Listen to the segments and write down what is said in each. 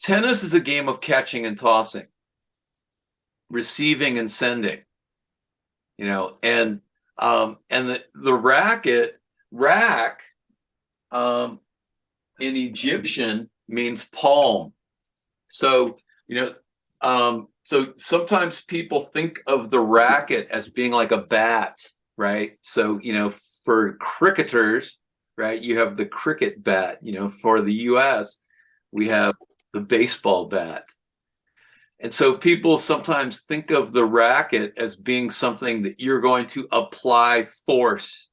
tennis is a game of catching and tossing, receiving and sending, and the rack um, in Egyptian means palm. So, so sometimes people think of the racket as being like a bat, right? So, for cricketers, right, you have the cricket bat. For the US, we have the baseball bat. And so people sometimes think of the racket as being something that you're going to apply force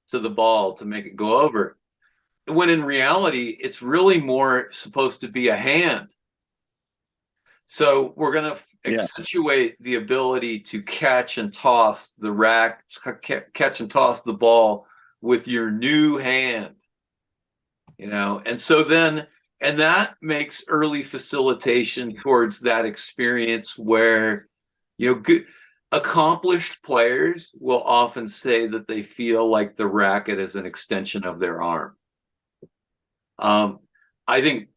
to the ball to make it go over. When in reality, it's really more supposed to be a hand. So we're going to accentuate the ability to catch and toss catch and toss the ball with your new hand, and so then, and that makes early facilitation towards that experience where, good, accomplished players will often say that they feel like the racket is an extension of their arm. I think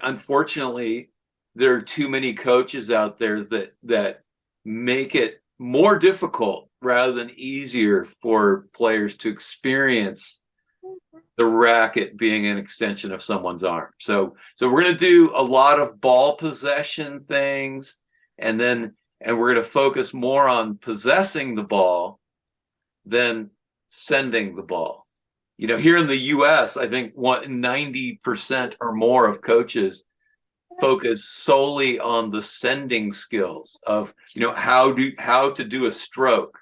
unfortunately there are too many coaches out there that make it more difficult rather than easier for players to experience the racket being an extension of someone's arm. So we're going to do a lot of ball possession things, and we're going to focus more on possessing the ball than sending the ball. Here in the US, I think 90% or more of coaches focus solely on the sending skills of, how to do a stroke,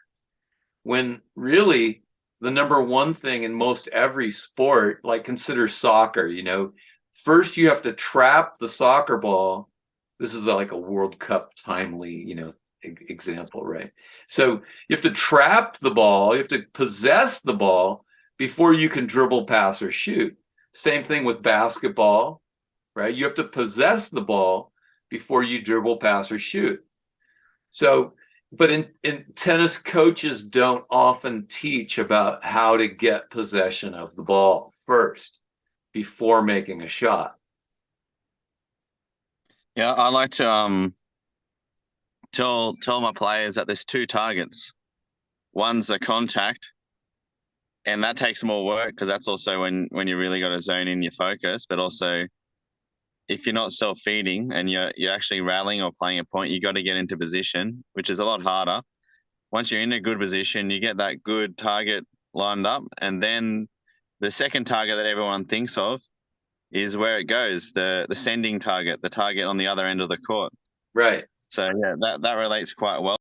when really the number one thing in most every sport, like consider soccer, first you have to trap the soccer ball. This is like a World Cup timely, example, right? So you have to trap the ball, you have to possess the ball before you can dribble, pass, or shoot. Same thing with basketball, right? You have to possess the ball before you dribble, pass, or shoot. So, but in tennis, coaches don't often teach about how to get possession of the ball first before making a shot. Yeah, I like to tell my players that there's two targets. One's the contact, and that takes more work because that's also when you really got to zone in your focus. But also, if you're not self-feeding and you're actually rallying or playing a point, you got to get into position, which is a lot harder. Once you're in a good position, you get that good target lined up, and then the second target that everyone thinks of is where it goes, the sending target, the target on the other end of the court. Right. So yeah, that relates quite well.